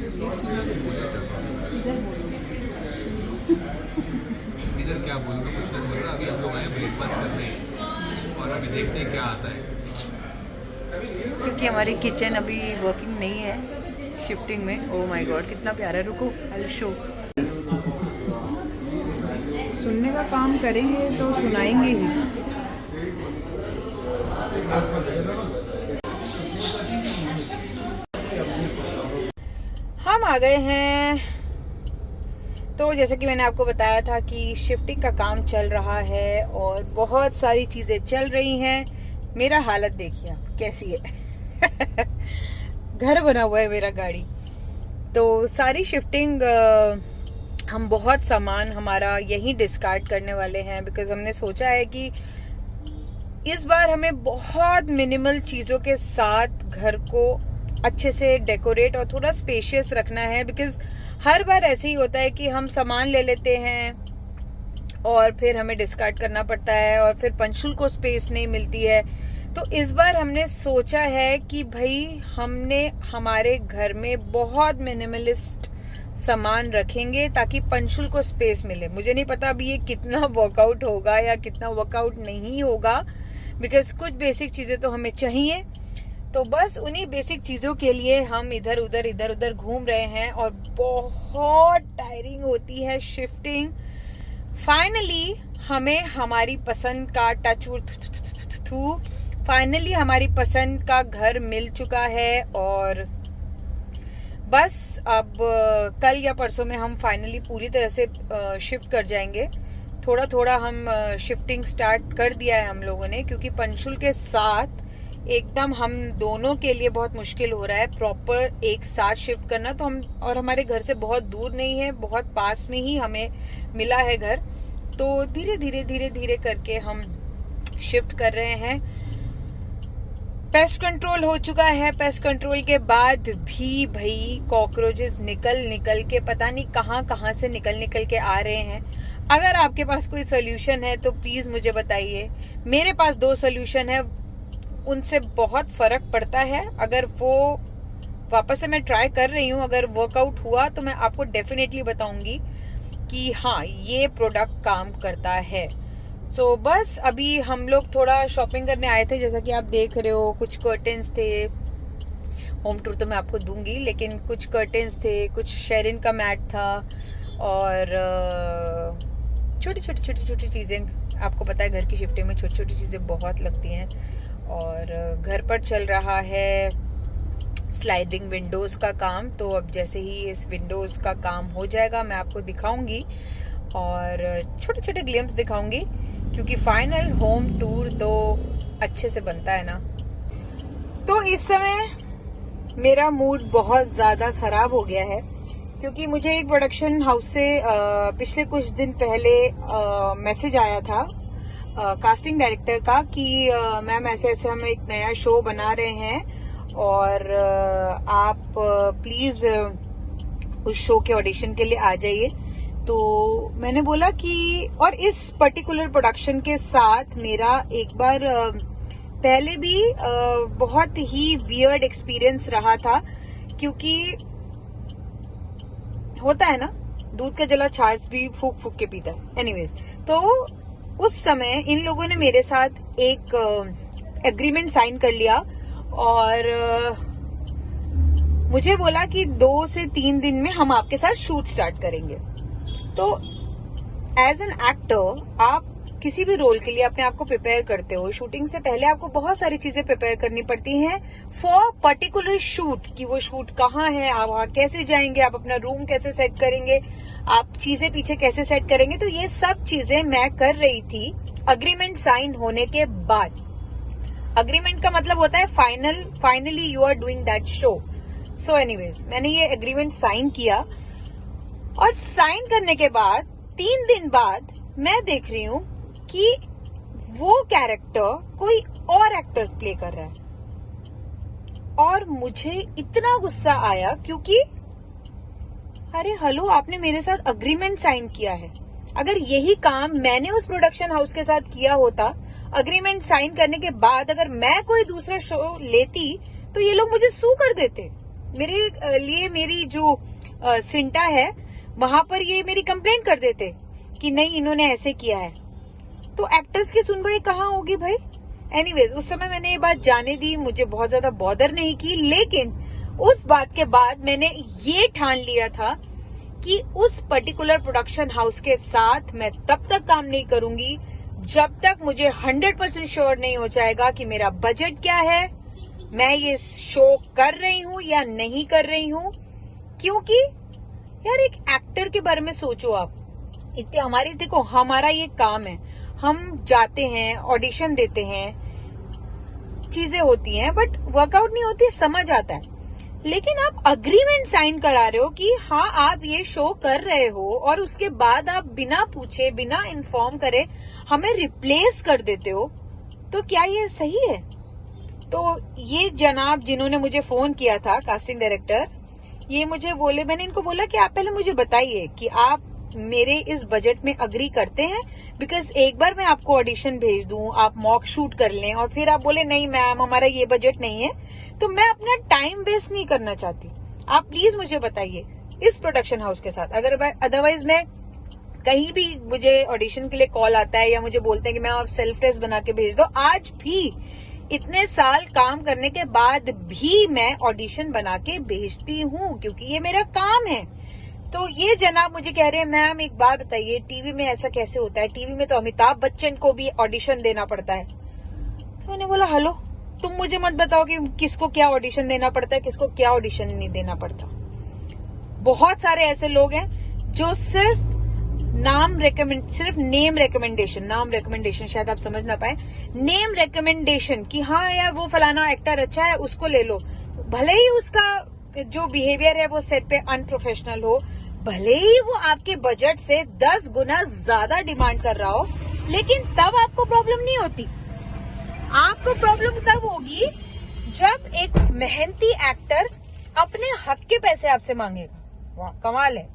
इधर बोलो। इधर क्या बोलूँगा, कुछ नहीं बोल रहा। अभी हम लोग आए ब्रेकफास्ट करने और अभी देखते हैं क्या आता है। क्योंकि हमारी किचन अभी वर्किंग नहीं है शिफ्टिंग में। ओह माय गॉड कितना प्यारा। रुको आई शो। सुनने का काम करेंगे तो सुनाएंगे ही। हम आ गए हैं। तो जैसे कि मैंने आपको बताया था कि शिफ्टिंग का काम चल रहा है और बहुत सारी चीजें चल रही हैं। मेरा हालत देखिए आप कैसी है। घर बना हुआ है मेरा गाड़ी। तो सारी शिफ्टिंग हम बहुत सामान हमारा यहीं डिस्कार्ड करने वाले हैं बिकॉज हमने सोचा है कि इस बार हमें बहुत मिनिमल चीजों के साथ घर को अच्छे से डेकोरेट और थोड़ा स्पेशियस रखना है। बिकॉज हर बार ऐसे ही होता है कि हम सामान ले लेते हैं और फिर हमें डिस्कार्ड करना पड़ता है और फिर पंचुल को स्पेस नहीं मिलती है। तो इस बार हमने सोचा है कि भाई हमने हमारे घर में बहुत मिनिमलिस्ट सामान रखेंगे ताकि पंचुल को स्पेस मिले। मुझे नहीं पता अभी ये कितना वर्कआउट होगा या कितना वर्कआउट नहीं होगा बिकॉज कुछ बेसिक चीजें तो हमें चाहिए। तो बस उन्हीं बेसिक चीजों के लिए हम इधर उधर घूम रहे हैं और बहुत टायरिंग होती है शिफ्टिंग। फाइनली हमें हमारी पसंद का फाइनली हमारी पसंद का घर मिल चुका है और बस अब कल या परसों में हम फाइनली पूरी तरह से शिफ्ट कर जाएंगे। थोड़ा थोड़ा हम शिफ्टिंग स्टार्ट कर दिया है हम लोगों ने क्योंकि पंचुल के साथ एकदम हम दोनों के लिए बहुत मुश्किल हो रहा है प्रॉपर एक साथ शिफ्ट करना। तो हम और हमारे घर से बहुत दूर नहीं है, बहुत पास में ही हमें मिला है घर। तो धीरे धीरे करके हम शिफ्ट कर रहे हैं। पेस्ट कंट्रोल हो चुका है। पेस्ट कंट्रोल के बाद भी भाई कॉकरोचेस निकल के पता नहीं कहाँ से निकल के आ रहे हैं। अगर आपके पास कोई सोल्यूशन है तो प्लीज मुझे बताइए। मेरे पास 2 सोल्यूशन है, उनसे बहुत फर्क पड़ता है। अगर वो वापस से मैं ट्राई कर रही हूँ, अगर वर्कआउट हुआ तो मैं आपको डेफिनेटली बताऊंगी कि हाँ ये प्रोडक्ट काम करता है। सो बस अभी हम लोग थोड़ा शॉपिंग करने आए थे। जैसा कि आप देख रहे हो कुछ कर्टेन्स थे, होम टूर तो मैं आपको दूंगी, लेकिन कुछ कर्टेन्स थे, कुछ शेरिन का मैट था और छोटी चीजें। आपको पता है घर की शिफ्टिंग में छोटी चीजें बहुत लगती हैं। और घर पर चल रहा है स्लाइडिंग विंडोज का काम। तो अब जैसे ही इस विंडोज का काम हो जाएगा मैं आपको दिखाऊंगी और छोटे ग्लिम्स दिखाऊंगी क्योंकि फाइनल होम टूर तो अच्छे से बनता है ना। तो इस समय मेरा मूड बहुत ज्यादा खराब हो गया है क्योंकि मुझे एक प्रोडक्शन हाउस से पिछले कुछ दिन पहले मैसेज आया था कास्टिंग डायरेक्टर का कि मैम ऐसे हम एक नया शो बना रहे हैं और आप प्लीज उस शो के ऑडिशन के लिए आ जाइए। तो मैंने बोला कि और इस पर्टिकुलर प्रोडक्शन के साथ मेरा एक बार पहले भी बहुत ही वियर्ड एक्सपीरियंस रहा था क्योंकि होता है ना दूध का जला छाछ भी फूक के पीता है। एनीवेज, तो उस समय इन लोगों ने मेरे साथ एक एग्रीमेंट साइन कर लिया और मुझे बोला कि 2 से 3 दिन में हम आपके साथ शूट स्टार्ट करेंगे। तो एज एन एक्टर आप किसी भी रोल के लिए अपने आप को प्रिपेयर करते हो। शूटिंग से पहले आपको बहुत सारी चीजें प्रिपेयर करनी पड़ती हैं फॉर पर्टिकुलर शूट कि वो शूट कहाँ है, आप वहां कैसे जाएंगे, आप अपना रूम कैसे सेट करेंगे, आप चीजें पीछे कैसे सेट करेंगे। तो ये सब चीजें मैं कर रही थी अग्रीमेंट साइन होने के बाद। अग्रीमेंट का मतलब होता है finally you are doing that show. So anyways, मैंने ये एग्रीमेंट साइन किया और साइन करने के बाद 3 दिन बाद मैं देख रही हूँ कि वो कैरेक्टर कोई और एक्टर प्ले कर रहा है और मुझे इतना गुस्सा आया क्योंकि अरे हेलो, आपने मेरे साथ अग्रीमेंट साइन किया है। अगर यही काम मैंने उस प्रोडक्शन हाउस के साथ किया होता, अग्रीमेंट साइन करने के बाद अगर मैं कोई दूसरा शो लेती तो ये लोग मुझे सू कर देते। मेरे लिए मेरी जो सिंटा है वहां पर ये मेरी कंप्लेंट कर देते कि नहीं इन्होंने ऐसे किया है, तो एक्टर्स की सुनवाई कहाँ होगी भाई। एनीवेज, उस समय मैंने ये बात जाने दी, मुझे बहुत ज्यादा बॉदर नहीं की, लेकिन उस बात के बाद मैंने ये ठान लिया था कि उस पर्टिकुलर प्रोडक्शन हाउस के साथ मैं तब तक काम नहीं करूंगी जब तक मुझे 100% श्योर नहीं हो जाएगा कि मेरा बजट क्या है, मैं ये शो कर रही हूं या नहीं कर रही हूं। क्योंकि यार एक एक्टर के बारे में सोचो आप, इतने देखो हमारा ये काम है, हम जाते हैं, ऑडिशन देते हैं, चीजें होती हैं बट वर्कआउट नहीं होती, समझ आता है। लेकिन आप अग्रीमेंट साइन करा रहे हो कि हाँ आप ये शो कर रहे हो और उसके बाद आप बिना पूछे, बिना इन्फॉर्म करे हमें रिप्लेस कर देते हो, तो क्या ये सही है? तो ये जनाब जिन्होंने मुझे फोन किया था, कास्टिंग डायरेक्टर, ये मुझे बोले, मैंने इनको बोला कि आप पहले मुझे बताइए कि आप मेरे इस बजट में अग्री करते हैं, बिकॉज एक बार मैं आपको ऑडिशन भेज दूं, आप मॉक शूट कर लें और फिर आप बोले नहीं मैम हमारा ये बजट नहीं है, तो मैं अपना टाइम वेस्ट नहीं करना चाहती। आप प्लीज मुझे बताइए इस प्रोडक्शन हाउस के साथ, अगर अदरवाइज मैं कहीं भी मुझे ऑडिशन के लिए कॉल आता है या मुझे बोलते हैं कि मैं आप सेल्फ टेस्ट बना के भेज दो, आज भी इतने साल काम करने के बाद भी मैं ऑडिशन बना के भेजती हूँ क्योंकि ये मेरा काम है। तो ये जनाब मुझे कह रहे हैं मैम एक बात बताइए, टीवी में ऐसा कैसे होता है, टीवी में तो अमिताभ बच्चन को भी ऑडिशन देना पड़ता है। तो मैंने बोला हेलो, तुम मुझे मत बताओ कि किसको क्या ऑडिशन देना पड़ता है, किसको क्या ऑडिशन नहीं देना पड़ता। बहुत सारे ऐसे लोग हैं जो सिर्फ नेम रिकमेंडेशन शायद आप समझ ना पाए, नेम रिकमेंडेशन कि हाँ यार वो फलाना एक्टर अच्छा है उसको ले लो, भले ही उसका जो बिहेवियर है वो सेट पे अनप्रोफेशनल हो, भले ही वो आपके बजट से 10 गुना ज्यादा डिमांड कर रहा हो, लेकिन तब आपको प्रॉब्लम नहीं होती। आपको प्रॉब्लम तब होगी जब एक मेहनती एक्टर अपने हक के पैसे आपसे मांगेगा। वाह कमाल है।